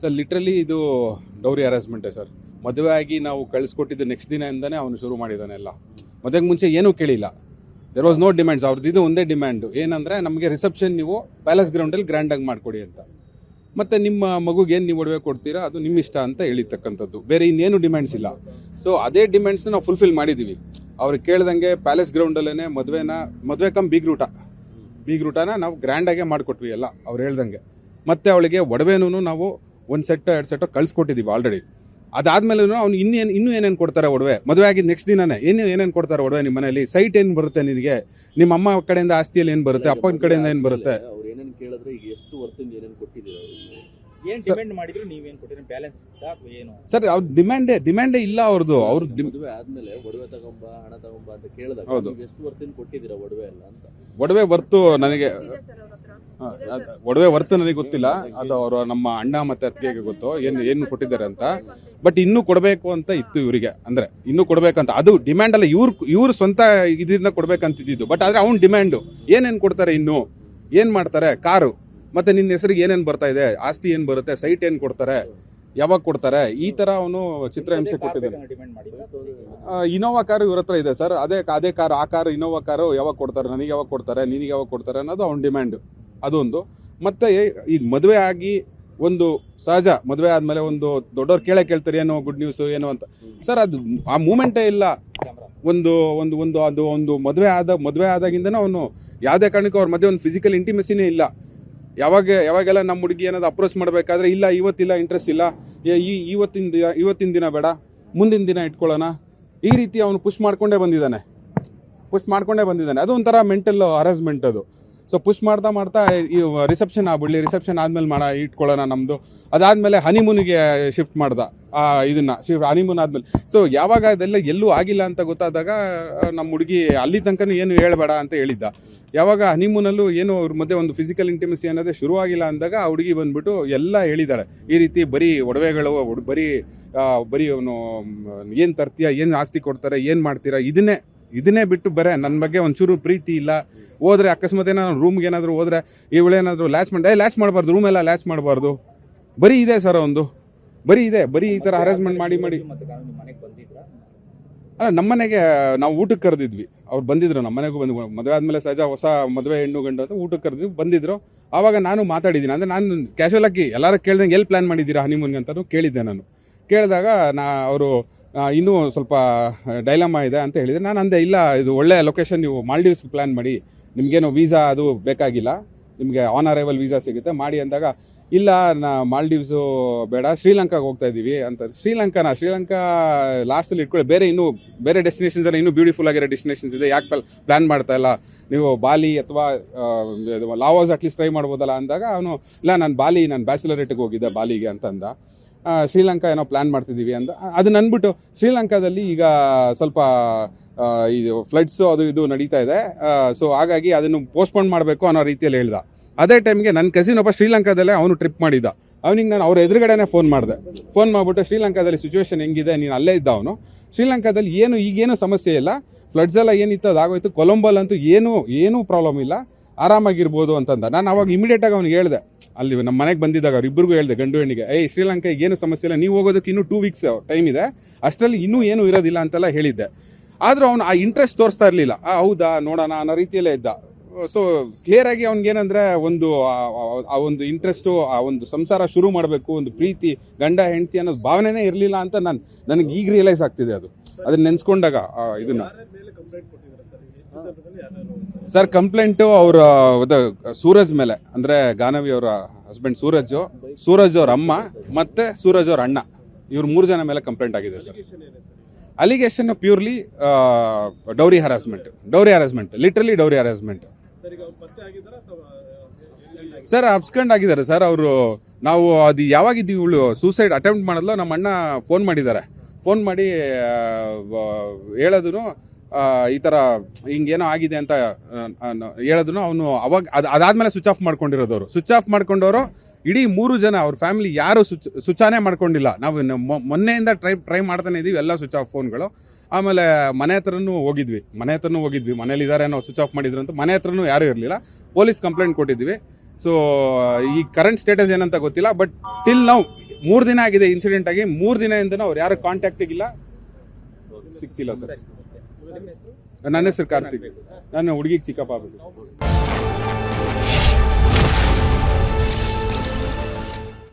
Sir literally ಇದು dowry ಹರಾಸ್ಮೆಂಟೇ sir. ಮದುವೆ ಆಗಿ ನಾವು ಕಳಿಸ್ಕೊಟ್ಟಿದ್ದು ನೆಕ್ಸ್ಟ್ ದಿನದಿಂದನೇ ಅವನು ಶುರು ಮಾಡಿದ್ದಾನೆ ಎಲ್ಲ. ಮದುವೆಗೆ ಮುಂಚೆ ಏನೂ ಕೇಳಿಲ್ಲ. There was no demands. ಅವ್ರದ್ದು ಇದು ಒಂದೇ ಡಿಮ್ಯಾಂಡು ಏನಂದರೆ, ನಮಗೆ ರಿಸೆಪ್ಷನ್ ನೀವು ಪ್ಯಾಲೇಸ್ ಗ್ರೌಂಡಲ್ಲಿ ಗ್ರ್ಯಾಂಡಾಗಿ ಮಾಡಿಕೊಡಿ ಅಂತ. ಮತ್ತು ನಿಮ್ಮ ಮಗುಗೆ ಏನು ನೀವು ಒಡವೆ ಕೊಡ್ತೀರಾ ಅದು ನಿಮ್ಮ ಇಷ್ಟ ಅಂತ ಹೇಳಿರ್ತಕ್ಕಂಥದ್ದು. ಬೇರೆ ಇನ್ನೇನು ಡಿಮ್ಯಾಂಡ್ಸ್ ಇಲ್ಲ. ಸೊ ಅದೇ ಡಿಮ್ಯಾಂಡ್ಸ್ನ ನಾವು ಫುಲ್ಫಿಲ್ ಮಾಡಿದ್ದೀವಿ. ಅವ್ರಿಗೆ ಕೇಳ್ದಂಗೆ ಪ್ಯಾಲೇಸ್ ಗ್ರೌಂಡಲ್ಲೇ ಮದುವೆ ಕಮ್ ಬೀಗ್ ರೂಟನ ನಾವು ಗ್ರ್ಯಾಂಡಾಗೆ ಮಾಡಿಕೊಟ್ವಿ ಎಲ್ಲ ಅವ್ರು ಹೇಳ್ದಂಗೆ. ಮತ್ತು ಅವಳಿಗೆ ಒಡವೆನೂ ನಾವು 1 ಸೆಟ್ 2 ಸೆಟ್ ಕಳಿಸ್ಕೊಟ್ಟಿದ್ದೀವಿ ಆಲ್ರೆಡಿ. ಅದಾದ್ಮೇಲೆ ಅವ್ನು ಇನ್ನೂ ಏನೇನು ಕೊಡ್ತಾರೆ ಒಡವೆ, ಮದುವೆ ಆಗಿದ್ದು ನೆಕ್ಸ್ಟ್ ದಿನನೇ ಏನೇನು ಕೊಡ್ತಾರೆ ಒಡವೆ. ನಿಮ್ಮ ಮನೇಲಿ ಸೈಟ್ ಏನು ಬರುತ್ತೆ ನಿನಗೆ, ನಿಮ್ಮ ಅಮ್ಮ ಕಡೆಯಿಂದ ಆಸ್ತಿಯಲ್ಲಿ ಏನು ಬರುತ್ತೆ, ಅಪ್ಪನ ಕಡೆಯಿಂದ ಏನು ಬರುತ್ತೆ. ಅವ್ರು ಏನೇನು ಕೇಳಿದ್ರೆ ಈಗ ಎಷ್ಟು ವರ್ಷದಿಂದ ಏನೇನು ಕೊಟ್ಟಿದ್ದೀರಾ ಏನು ಡಿಮ್ಯಾಂಡ್ ಮಾಡಿದ್ರು ನೀವೇನು ಕೊಟ್ಟಿದ್ರೆ ಬ್ಯಾಲೆನ್ಸ್ ಏನು ಸರ್? ಅವ್ರ ಡಿಮ್ಯಾಂಡೇ ಇಲ್ಲ ಅವ್ರದ್ದು. ಮದುವೆ ಆದ್ಮೇಲೆ ಒಡವೆ ತಗೊಂಬ ಹಣ ತಗೊಂಬ ಅಂತ ಕೇಳಿದಾಗ ಹೌದು, ಎಷ್ಟು ವರ್ಷದಿಂದ ಕೊಟ್ಟಿದ್ದೀರಾ ಒಡವೆ ಎಲ್ಲ ಅಂತ. ಒಡವೆ ವರ್ತು ನನಗೆ ಗೊತ್ತಿಲ್ಲ. ಅದು ಅವರು ನಮ್ಮ ಅಣ್ಣ ಮತ್ತೆ ಅತ್ತಿಗೆಗೆ ಗೊತ್ತು ಏನು ಕೊಟ್ಟಿದ್ದಾರೆ ಅಂತ. ಬಟ್ ಇನ್ನೂ ಕೊಡಬೇಕು ಅಂತ ಇತ್ತು ಇವರಿಗೆ. ಅಂದರೆ ಇನ್ನೂ ಕೊಡಬೇಕಂತ, ಅದು ಡಿಮ್ಯಾಂಡ್ ಅಲ್ಲ, ಇವ್ರು ಸ್ವಂತ ಇದರಿಂದ ಕೊಡ್ಬೇಕಂತಿದ್ದು. ಬಟ್ ಆದರೆ ಅವ್ನು ಡಿಮ್ಯಾಂಡು ಏನೇನು ಕೊಡ್ತಾರೆ, ಇನ್ನೂ ಏನು ಮಾಡ್ತಾರೆ, ಕಾರು ಮತ್ತು ನಿನ್ನ ಹೆಸರಿಗೆ ಏನೇನು ಬರ್ತಾ ಇದೆ, ಆಸ್ತಿ ಏನು ಬರುತ್ತೆ, ಸೈಟ್ ಏನು ಕೊಡ್ತಾರೆ, ಯಾವಾಗ ಕೊಡ್ತಾರೆ, ಈ ಥರ ಅವನು ಚಿತ್ರಹಿಂಸೆ ಕೊಟ್ಟಿದ್ದಾನೆ. ಇನೋವಾ ಕಾರು ಇವ್ರ ಹತ್ರ ಇದೆ ಸರ್. ಅದೇ ಕಾರು, ಆ ಕಾರು ಇನೋವಾ ಕಾರು ಯಾವಾಗ ಕೊಡ್ತಾರೆ, ನನಗೆ ಯಾವಾಗ ಕೊಡ್ತಾರೆ, ನಿನಗೆ ಯಾವಾಗ ಕೊಡ್ತಾರೆ ಅನ್ನೋದು ಅವ್ನ ಡಿಮ್ಯಾಂಡು. ಅದೊಂದು. ಮತ್ತು ಈಗ ಮದುವೆ ಆಗಿ ಒಂದು ಸಹಜ, ಮದುವೆ ಆದಮೇಲೆ ಒಂದು ದೊಡ್ಡವ್ರು ಕೇಳ್ತಾರೆ ಏನೋ ಗುಡ್ ನ್ಯೂಸು ಏನೋ ಅಂತ. ಸರ್ ಅದು ಆ ಮೂಮೆಂಟೇ ಇಲ್ಲ. ಒಂದು ಮದುವೆ ಆದಾಗಿಂದನೂ ಅವನು ಯಾವುದೇ ಕಾರಣಕ್ಕೂ ಅವ್ರ ಮಧ್ಯೆ ಒಂದು ಫಿಸಿಕಲ್ ಇಂಟಿಮೆಸಿನೇ ಇಲ್ಲ. ಯಾವಾಗೆಲ್ಲ ನಮ್ಮ ಹುಡುಗಿ ಏನಾದ್ರು ಅಪ್ರೋಚ್ ಮಾಡಬೇಕಾದ್ರೆ ಇಲ್ಲ ಇವತ್ತಿಲ್ಲ, ಇಂಟ್ರೆಸ್ಟ್ ಇಲ್ಲ, ಇವತ್ತಿನ ದಿನ ಬೇಡ, ಮುಂದಿನ ದಿನ ಇಟ್ಕೊಳ್ಳೋಣ, ಈ ರೀತಿ ಅವನು ಪುಷ್ ಮಾಡ್ಕೊಂಡೇ ಬಂದಿದ್ದಾನೆ. ಅದು ಒಂಥರ ಮೆಂಟಲ್ ಹರಾಸ್ಮೆಂಟ್ ಅದು. ಸೊ ಪುಷ್ ಮಾಡ್ತಾ ಈ ರಿಸೆಪ್ಷನ್ ಆಗ್ಬಿಡ್ಲಿ, ರಿಸೆಪ್ಷನ್ ಆದಮೇಲೆ ಇಟ್ಕೊಳ್ಳೋಣ ನಮ್ಮದು. ಅದಾದಮೇಲೆ ಹನಿಮೂನಿಗೆ ಶಿಫ್ಟ್ ಮಾಡ್ದ ಹನಿಮೂನ್ ಆದಮೇಲೆ. ಸೊ ಯಾವಾಗ ಅದೆಲ್ಲ ಎಲ್ಲೂ ಆಗಿಲ್ಲ ಅಂತ ಗೊತ್ತಾದಾಗ ನಮ್ಮ ಹುಡುಗಿ ಅಲ್ಲಿ ತನಕ ಏನು ಹೇಳಬೇಡ ಅಂತ ಹೇಳಿದ್ದ. ಯಾವಾಗ ಹನಿಮೂನಲ್ಲೂ ಏನು ಅವ್ರ ಮಧ್ಯೆ ಒಂದು ಫಿಸಿಕಲ್ ಇಂಟಿಮೆಸಿ ಅನ್ನೋದೇ ಶುರುವಾಗಿಲ್ಲ ಅಂದಾಗ ಆ ಹುಡುಗಿ ಬಂದ್ಬಿಟ್ಟು ಎಲ್ಲ ಹೇಳಿದ್ದಾಳೆ. ಈ ರೀತಿ ಬರೀ ಒಡವೆಗಳು, ಬರೀ ಅವನು ಏನು ತರ್ತೀಯ, ಏನು ಆಸ್ತಿ ಕೊಡ್ತಾರೆ, ಏನು ಮಾಡ್ತೀರಾ, ಇದನ್ನೇ ಬಿಟ್ಟು ಬರೇ ನನ್ನ ಬಗ್ಗೆ ಒಂಚೂರು ಪ್ರೀತಿ ಇಲ್ಲ. ಹೋದ್ರೆ ಅಕಸ್ಮಾತ್ ಏನಾದ್ರು ರೂಮ್ಗೆ ಏನಾದರೂ ಹೋದ್ರೆ ಇವಳೇನಾದರೂ ಲ್ಯಾಚ್ ಮಾಡಬಾರ್ದು, ರೂಮೆಲ್ಲ ಲ್ಯಾಚ್ ಮಾಡಬಾರ್ದು. ಬರೀ ಇದೆ ಸರ್, ಬರೀ ಈ ಥರ ಹರಾಸ್ಮೆಂಟ್ ಮಾಡಿ ಅಲ್ಲ. ನಮ್ಮನೆಗೆ ನಾವು ಊಟಕ್ಕೆ ಕರೆದಿದ್ವಿ, ಅವ್ರು ಬಂದಿದ್ರು. ನಮ್ಮನೆಗೂ ಮದುವೆ ಆದಮೇಲೆ ಸಹಜ ಹೊಸ ಮದುವೆ ಹೆಣ್ಣು ಗಂಡು ಅಂತ ಊಟಕ್ಕೆ ಕರೆದಿದ್ವಿ, ಬಂದಿದ್ರು. ಆವಾಗ ನಾನು ಮಾತಾಡಿದ್ದೀನಿ. ಅಂದರೆ ನಾನು ಕ್ಯಾಶುವಲ್ ಆಗಿ ಎಲ್ಲರೂ ಕೇಳ್ದಂಗೆ ಎಲ್ಲಿ ಪ್ಲ್ಯಾನ್ ಮಾಡಿದ್ದೀರಾ ಹನಿಮೂನ್ಗೆ ಅಂತಲೂ ಕೇಳಿದ್ದೆ. ನಾನು ಕೇಳಿದಾಗ ಅವರು ಇನ್ನೂ ಸ್ವಲ್ಪ ಡೈಲಮಾ ಇದೆ ಅಂತ ಹೇಳಿದರೆ, ನಾನು ಅಂದೆ ಇಲ್ಲ, ಇದು ಒಳ್ಳೆ ಲೊಕೇಶನ್, ನೀವು ಮಾಲ್ಡೀವ್ಸ್ಗೆ ಪ್ಲ್ಯಾನ್ ಮಾಡಿ, ನಿಮಗೇನೋ ವೀಸಾ ಅದು ಬೇಕಾಗಿಲ್ಲ, ನಿಮಗೆ ಆನ್ ಅರೈವಲ್ ವೀಸಾ ಸಿಗುತ್ತೆ ಮಾಡಿ ಅಂದಾಗ, ಇಲ್ಲ ಮಾಲ್ಡೀವ್ಸು ಬೇಡ, ಶ್ರೀಲಂಕಾಗೆ ಹೋಗ್ತಾ ಇದ್ದೀವಿ ಅಂತ. ಶ್ರೀಲಂಕಾ ಲಾಸ್ಟಲ್ಲಿ ಇಟ್ಕೊಳ್ಳಿ, ಬೇರೆ ಡೆಸ್ಟಿನೇಷನ್ಸ್ ಎಲ್ಲ ಇನ್ನೂ ಬ್ಯೂಟಿಫುಲ್ ಆಗಿರೋ ಡೆಸ್ಟಿನೇಷನ್ಸ್ ಇದೆ, ಯಾಕೆ ಪ್ಲ್ಯಾನ್ ಮಾಡ್ತಾ ಇಲ್ಲ ನೀವು, ಬಾಲಿ ಅಥವಾ ಲಾವೋಸ್ ಅಟ್ಲೀಸ್ಟ್ ಟ್ರೈ ಮಾಡ್ಬೋದಲ್ಲ ಅಂದಾಗ ಅವನು ಇಲ್ಲ, ನಾನು ಬ್ಯಾಚುಲರೇಟಿಗೆ ಹೋಗಿದ್ದೆ ಬಾಲಿಗೆ ಅಂತಂದ. ಶ್ರೀಲಂಕಾ ಏನೋ ಪ್ಲ್ಯಾನ್ ಮಾಡ್ತಿದ್ದೀವಿ ಅಂತ. ಅದನ್ನ ಅಂದ್ಬಿಟ್ಟು ಶ್ರೀಲಂಕಾದಲ್ಲಿ ಈಗ ಸ್ವಲ್ಪ ಇದು ಫ್ಲಡ್ಸು ಅದು ಇದು ನಡೀತಾ ಇದೆ, ಸೊ ಹಾಗಾಗಿ ಅದನ್ನು ಪೋಸ್ಟ್ಪೋನ್ ಮಾಡಬೇಕು ಅನ್ನೋ ರೀತಿಯಲ್ಲಿ ಹೇಳ್ದ. ಅದೇ ಟೈಮ್ಗೆ ನನ್ನ ಕಸಿನ್ ಒಬ್ಬ ಶ್ರೀಲಂಕಾದಲ್ಲೇ ಅವನು ಟ್ರಿಪ್ ಮಾಡಿದ್ದ. ಅವನಿಗೆ ನಾನು ಅವ್ರ ಎದುರುಗಡೆನೇ ಫೋನ್ ಮಾಡಿಬಿಟ್ಟು ಶ್ರೀಲಂಕಾದಲ್ಲಿ ಸಿಚುವೇಶನ್ ಹೆಂಗಿದೆ, ನೀನು ಅಲ್ಲೇ ಇದ್ದ ಅವನು, ಶ್ರೀಲಂಕಾದಲ್ಲಿ ಈಗೇನು ಸಮಸ್ಯೆ ಇಲ್ಲ, ಫ್ಲಡ್ಸ್ ಎಲ್ಲ ಏನಿತ್ತು ಅದಾಗೋಯ್ತು, ಕೊಲಂಬೋಲಂತೂ ಏನೂ ಪ್ರಾಬ್ಲಮ್ ಇಲ್ಲ, ಆರಾಮಾಗಿರ್ಬೋದು ಅಂತಂದ. ನಾನು ಅವಾಗ ಇಮಿಡಿಯೇಟಾಗಿ ಅವ್ನಿಗೆ ಹೇಳಿದೆ, ಅಲ್ಲಿ ನಮ್ಮ ಮನೆಗೆ ಬಂದಿದ್ದಾಗ ಅವ್ರಿಬ್ಬರಿಗೂ ಹೇಳಿದೆ, ಗಂಡು ಹೆಣ್ಣಿಗೆ, ಶ್ರೀಲಂಕಾಗೆ ಏನು ಸಮಸ್ಯೆ ಇಲ್ಲ, ನೀವು ಹೋಗೋದಕ್ಕೆ ಇನ್ನೂ 2 ವೀಕ್ಸ್ ಟೈಮ್ ಇದೆ, ಅಷ್ಟರಲ್ಲಿ ಇನ್ನೂ ಏನೂ ಇರೋದಿಲ್ಲ ಅಂತೆಲ್ಲ ಹೇಳಿದ್ದೆ. ಆದರೂ ಅವನು ಆ ಇಂಟ್ರೆಸ್ಟ್ ತೋರಿಸ್ತಾ ಇರಲಿಲ್ಲ. ಹೌದಾ ನೋಡೋಣ ಅನ್ನೋ ರೀತಿಯಲ್ಲೇ ಇದ್ದ. ಸೊ ಕ್ಲಿಯರಾಗಿ ಅವ್ನಿಗೇನಂದರೆ ಆ ಒಂದು ಇಂಟ್ರೆಸ್ಟು, ಆ ಒಂದು ಸಂಸಾರ ಶುರು ಮಾಡಬೇಕು, ಒಂದು ಪ್ರೀತಿ ಗಂಡ ಹೆಂಡತಿ ಅನ್ನೋದು ಭಾವನೆನೇ ಇರಲಿಲ್ಲ ಅಂತ ನನಗೆ ಈಗ ರಿಯಲೈಸ್ ಆಗ್ತಿದೆ. ಅದನ್ನ ನೆನೆಸ್ಕೊಂಡಾಗ ಇದನ್ನ ಸರ್ ಕಂಪ್ಲೇಂಟು ಅವರ ಸೂರಜ್ ಮೇಲೆ, ಅಂದರೆ ಗಾನವಿ ಅವರ ಹಸ್ಬೆಂಡ್ ಸೂರಜ್ ಅವ್ರ ಅಮ್ಮ ಮತ್ತು ಸೂರಜ್ ಅವ್ರ ಅಣ್ಣ, ಇವ್ರು 3 ಜನ ಮೇಲೆ ಕಂಪ್ಲೇಂಟ್ ಆಗಿದೆ sir. Allegation purely dowry harassment, literally dowry harassment. Sir abscond ಆಗಿದ್ದಾರೆ ಸರ್ ಅವರು. ನಾವು ಅದು ಯಾವಾಗಿದ್ದೀವಿ, ಇವಳು ಸೂಸೈಡ್ ಅಟೆಂಪ್ಟ್ ಮಾಡಿದ್ಲು, ನಮ್ಮ ಅಣ್ಣ ಫೋನ್ ಮಾಡಿ ಹೇಳೋದು ಈ ಥರ ಹಿಂಗೇನೋ ಆಗಿದೆ ಅಂತ ಹೇಳಿದ್ರು. ಅವನು ಅವಾಗ ಅದಾದಮೇಲೆ ಸ್ವಿಚ್ ಆಫ್ ಮಾಡ್ಕೊಂಡವರು ಇಡೀ 3 ಜನ ಅವ್ರ ಫ್ಯಾಮಿಲಿ ಯಾರು ಸ್ವಿಚ್ ಆನೇ ಮಾಡ್ಕೊಂಡಿಲ್ಲ. ನಾವು ಮೊನ್ನೆಯಿಂದ ಟ್ರೈ ಮಾಡ್ತಾನೆ ಇದ್ದೀವಿ, ಎಲ್ಲ ಸ್ವಿಚ್ ಆಫ್ ಫೋನ್ಗಳು. ಆಮೇಲೆ ಮನೆ ಹತ್ರನೂ ಹೋಗಿದ್ವಿ, ಮನೇಲಿ ಇದಾರೇನೋ ಸ್ವಿಚ್ ಆಫ್ ಮಾಡಿದ್ರು ಅಂತ. ಮನೆ ಹತ್ರನೂ ಯಾರೂ ಇರಲಿಲ್ಲ, ಪೊಲೀಸ್ ಕಂಪ್ಲೇಂಟ್ ಕೊಟ್ಟಿದ್ವಿ. ಸೊ ಈ ಕರೆಂಟ್ ಸ್ಟೇಟಸ್ ಏನಂತ ಗೊತ್ತಿಲ್ಲ, ಬಟ್ ಟಿಲ್ ನೌ 3 ದಿನ ಆಗಿದೆ ಇನ್ಸಿಡೆಂಟ್ ಆಗಿ, 3 ದಿನದಿಂದನೂ ಅವ್ರು ಯಾರು ಕಾಂಟ್ಯಾಕ್ಟಿಗೆ ಇಲ್ಲ, ಸಿಗ್ತಿಲ್ಲ ಸರ್. ನಿಮ್ಮ ಹೆಸರು? ನನ್ನ ಹೆಸರು ಕಾರ್ತಿಕ್, ನಾನು ಹುಡುಗಿಗೆ ಚಿಕ್ಕಪ್ಪ ಆಗಬೇಕು.